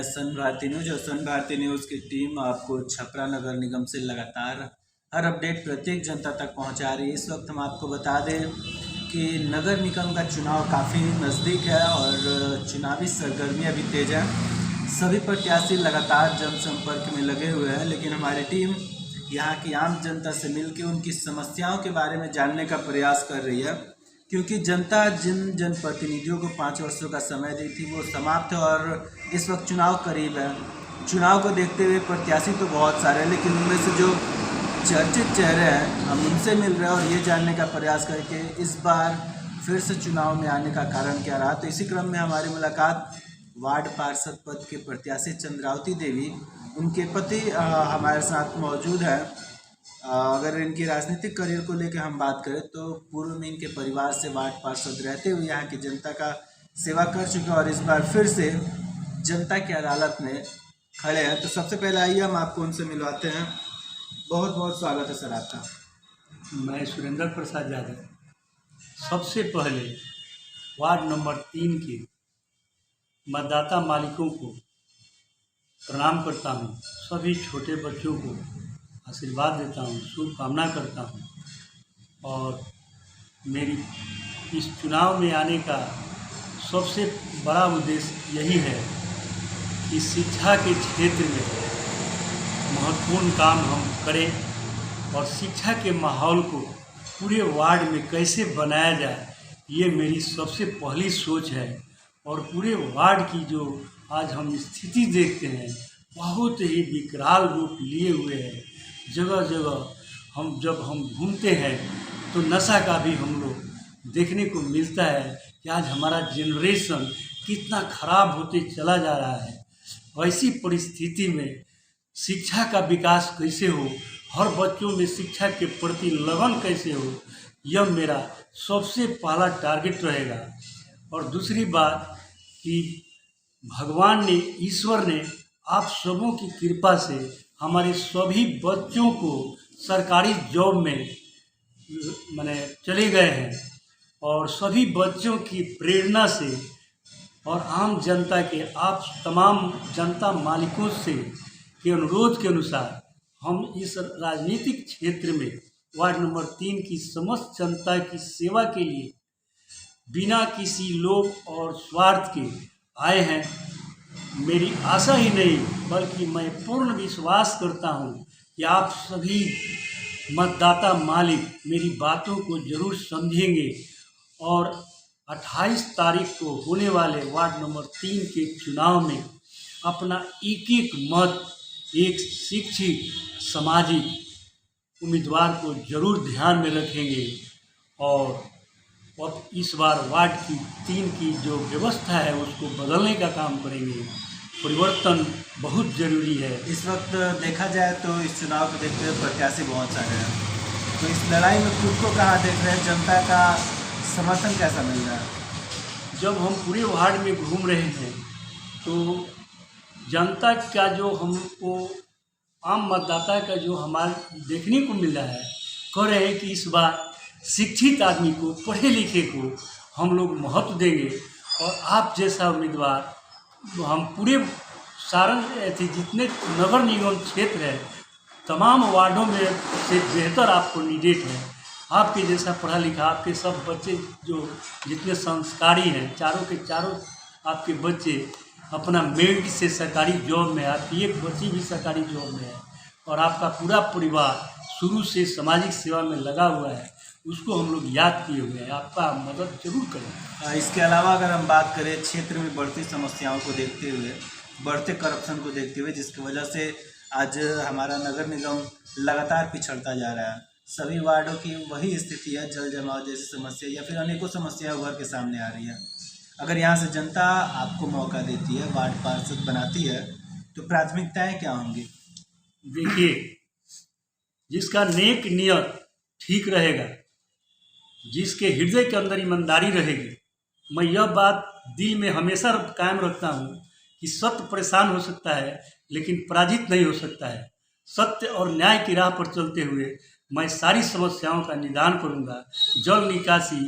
है सन भारती न्यूज और सन भारती न्यूज़ की टीम आपको छपरा नगर निगम से लगातार हर अपडेट प्रत्येक जनता तक पहुंचा रही है। इस वक्त हम आपको बता दें कि नगर निगम का चुनाव काफ़ी नज़दीक है और चुनावी सरगर्मियाँ भी तेज हैं। सभी प्रत्याशी लगातार जनसंपर्क में लगे हुए हैं, लेकिन हमारी टीम यहाँ की आम जनता से मिलकर उनकी समस्याओं के बारे में जानने का प्रयास कर रही है, क्योंकि जनता जिन जनप्रतिनिधियों को 5 वर्षों का समय दी थी वो समाप्त है और इस वक्त चुनाव करीब है। चुनाव को देखते हुए प्रत्याशी तो बहुत सारे हैं, लेकिन उनमें से जो चर्चित चेहरे हैं हम उनसे मिल रहे हैं और ये जानने का प्रयास करके इस बार फिर से चुनाव में आने का कारण क्या रहा। तो इसी क्रम में हमारी मुलाकात वार्ड पार्षद पद के प्रत्याशी चंद्रावती देवी, उनके पति हमारे साथ मौजूद है। अगर इनकी राजनीतिक करियर को लेकर हम बात करें तो पूर्व में इनके परिवार से वार्ड पार्षद रहते हुए यहाँ की जनता का सेवा कर चुके और इस बार फिर से जनता की अदालत में खड़े हैं। तो सबसे पहले आइए हम आपको उनसे मिलवाते हैं। बहुत बहुत स्वागत है सर आपका। मैं सुरेंद्र प्रसाद यादव सबसे पहले वार्ड नंबर 3 के मतदाता मालिकों को प्रणाम करता हूँ। सभी छोटे बच्चों को आशीर्वाद देता हूँ, शुभकामना करता हूँ। और मेरी इस चुनाव में आने का सबसे बड़ा उद्देश्य यही है कि शिक्षा के क्षेत्र में महत्वपूर्ण काम हम करें और शिक्षा के माहौल को पूरे वार्ड में कैसे बनाया जाए, ये मेरी सबसे पहली सोच है। और पूरे वार्ड की जो आज हम स्थिति देखते हैं बहुत ही विकराल रूप लिए हुए है। जगह जगह जब हम घूमते हैं तो नशा का भी हम लोग देखने को मिलता है कि आज हमारा जनरेशन कितना खराब होते चला जा रहा है। ऐसी परिस्थिति में शिक्षा का विकास कैसे हो, हर बच्चों में शिक्षा के प्रति लगन कैसे हो, यह मेरा सबसे पहला टारगेट रहेगा। और दूसरी बात कि भगवान ने, ईश्वर ने आप सबों की कृपा से हमारे सभी बच्चों को सरकारी जॉब में चले गए हैं और सभी बच्चों की प्रेरणा से और आम जनता के, आप तमाम जनता मालिकों से के अनुरोध के अनुसार हम इस राजनीतिक क्षेत्र में वार्ड नंबर 3 की समस्त जनता की सेवा के लिए बिना किसी लोभ और स्वार्थ के आए हैं। मेरी आशा ही नहीं बल्कि मैं पूर्ण विश्वास करता हूं कि आप सभी मतदाता मालिक मेरी बातों को जरूर समझेंगे और 28 तारीख को होने वाले वार्ड नंबर 3 के चुनाव में अपना एक एक मत एक शिक्षित सामाजिक उम्मीदवार को जरूर ध्यान में रखेंगे। और इस बार वार्ड की 3 की जो व्यवस्था है उसको बदलने का काम करेंगे। परिवर्तन बहुत ज़रूरी है। इस वक्त देखा जाए तो इस चुनाव को देखते हुए प्रत्याशी बहुत सारे हैं, तो इस लड़ाई में खुद को कहाँ देख रहे हैं, जनता का समर्थन कैसा मिल रहा है? जब हम पूरे वार्ड में घूम रहे हैं तो जनता का जो हमको आम मतदाता का जो हमारे देखने को मिल रहा है, कह रहे हैं कि इस बार शिक्षित आदमी को, पढ़े लिखे को हम लोग महत्व देंगे और आप जैसा उम्मीदवार हम पूरे सारण जितने नगर निगम क्षेत्र है तमाम वार्डों में से बेहतर आपको कैंडिडेट है। आपके जैसा पढ़ा लिखा, आपके सब बच्चे जो जितने संस्कारी हैं, चारों के चारों आपके बच्चे अपना मेरिट से सरकारी जॉब में, आपकी एक बच्ची भी सरकारी जॉब में है और आपका पूरा परिवार शुरू से सामाजिक सेवा में लगा हुआ है, उसको हम लोग याद किए हुए हैं। आपका मदद जरूर करें। इसके अलावा अगर हम बात करें क्षेत्र में बढ़ती समस्याओं को देखते हुए, बढ़ते करप्शन को देखते हुए, जिसकी वजह से आज हमारा नगर निगम लगातार पिछड़ता जा रहा है, सभी वार्डों की वही स्थिति है, जल जमाव जैसी समस्या या फिर अनेकों समस्याएं उभर के सामने आ रही है। अगर यहाँ से जनता आपको मौका देती है, वार्ड पार्षद बनाती है, तो प्राथमिकताएं क्या होंगी? देखिए, जिसका नेक नियत ठीक रहेगा, जिसके हृदय के अंदर ईमानदारी रहेगी, मैं यह बात दिल में हमेशा कायम रखता हूँ कि सत्य परेशान हो सकता है लेकिन पराजित नहीं हो सकता है। सत्य और न्याय की राह पर चलते हुए मैं सारी समस्याओं का निदान करूँगा। जल निकासी,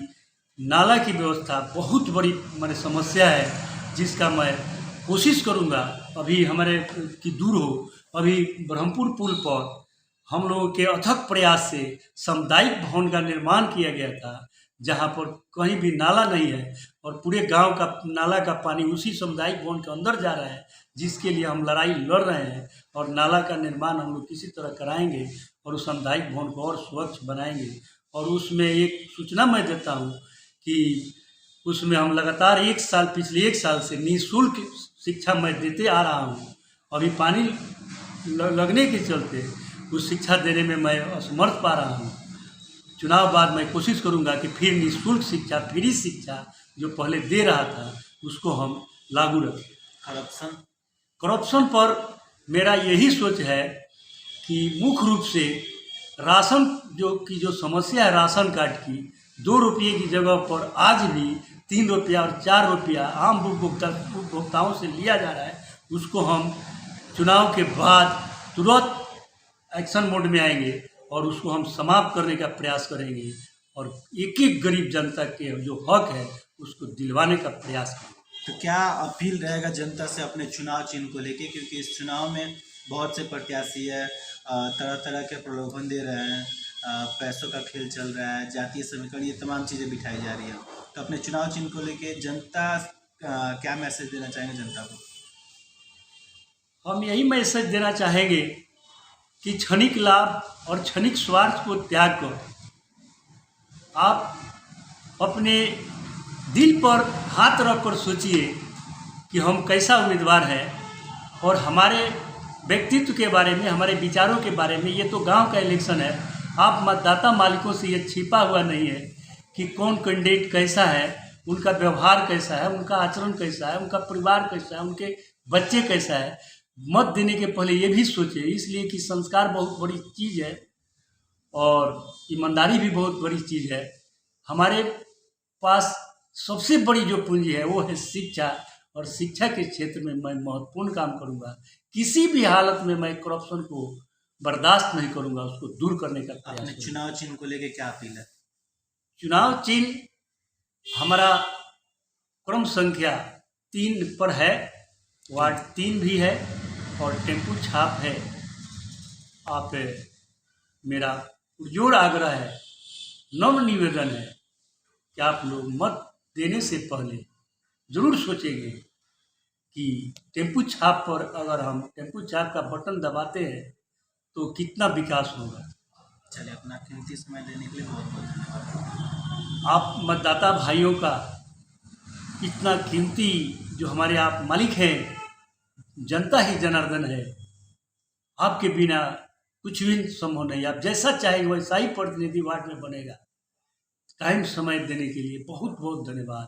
नाला की व्यवस्था बहुत बड़ी समस्या है, जिसका मैं कोशिश करूँगा अभी हमारे की दूर हो, अभी ब्रह्मपुर पुल पर हम लोगों के अथक प्रयास से सामुदायिक भवन का निर्माण किया गया था, जहाँ पर कहीं भी नाला नहीं है और पूरे गांव का नाला का पानी उसी सामुदायिक भवन के अंदर जा रहा है, जिसके लिए हम लड़ाई लड़ रहे हैं। और नाला का निर्माण हम लोग किसी तरह कराएंगे और उस सामुदायिक भवन को और स्वच्छ बनाएंगे। और उसमें एक सूचना मैं देता हूँ कि उसमें हम लगातार पिछले एक साल से निःशुल्क शिक्षा मैं देते आ रहा हूँ। अभी पानी लगने के चलते उस शिक्षा देने में मैं असमर्थ पा रहा हूँ। चुनाव बाद मैं कोशिश करूँगा कि फिर निःशुल्क शिक्षा, फ्री शिक्षा जो पहले दे रहा था उसको हम लागू रखें। करप्शन पर मेरा यही सोच है कि मुख्य रूप से राशन जो समस्या है राशन कार्ड की, 2 रुपये की जगह पर आज भी 3 रुपया और 4 रुपया आम उपभोक्ताओं से लिया जा रहा है। उसको हम चुनाव के बाद तुरंत एक्शन मोड में आएंगे और उसको हम समाप्त करने का प्रयास करेंगे और एक एक गरीब जनता के जो हक है उसको दिलवाने का प्रयास करेंगे। तो क्या अपील रहेगा जनता से अपने चुनाव चिन्ह को लेके, क्योंकि इस चुनाव में बहुत से प्रत्याशी है, तरह तरह के प्रलोभन दे रहे हैं, पैसों का खेल चल रहा है, जातीय समीकरण, ये तमाम चीज़ें बिठाई जा रही हैं। तो अपने चुनाव चिन्ह को लेके जनता क्या मैसेज देना चाहेंगे जनता को? हम यही मैसेज देना चाहेंगे कि क्षणिक लाभ और क्षणिक स्वार्थ को त्याग कर आप अपने दिल पर हाथ रखकर सोचिए कि हम कैसा उम्मीदवार है और हमारे व्यक्तित्व के बारे में, हमारे विचारों के बारे में। ये तो गांव का इलेक्शन है, आप मतदाता मालिकों से ये छिपा हुआ नहीं है कि कौन कैंडिडेट कैसा है, उनका व्यवहार कैसा है, उनका आचरण कैसा है, उनका परिवार कैसा है, उनके बच्चे कैसा है। मत देने के पहले ये भी सोचिए, इसलिए कि संस्कार बहुत बड़ी चीज़ है और ईमानदारी भी बहुत बड़ी चीज़ है। हमारे पास सबसे बड़ी जो पूंजी है वो है शिक्षा, और शिक्षा के क्षेत्र में मैं महत्वपूर्ण काम करूंगा। किसी भी हालत में मैं करप्शन को बर्दाश्त नहीं करूंगा, उसको दूर करने का प्रयास करूंगा। चुनाव चिन्ह को लेके क्या अपील है? चुनाव चिन्ह हमारा क्रम संख्या 3 पर है, वार्ड 3 भी है और टेम्पू छाप है। आप मेरा पुरजोर आग्रह है, नम्र निवेदन है कि आप लोग मत देने से पहले ज़रूर सोचेंगे कि टेम्पू छाप पर अगर हम टेम्पू छाप का बटन दबाते हैं तो कितना विकास होगा। चलिए, अपना कीमती समय देने के लिए बहुत बहुत धन्यवाद। आप मतदाता भाइयों का इतना कीमती, जो हमारे आप मालिक हैं, जनता ही जनार्दन है, आपके बिना कुछ भी संभव नहीं। आप जैसा चाहेंगे वैसा ही प्रतिनिधि वार्ड में बनेगा। टाइम समय देने के लिए बहुत बहुत धन्यवाद।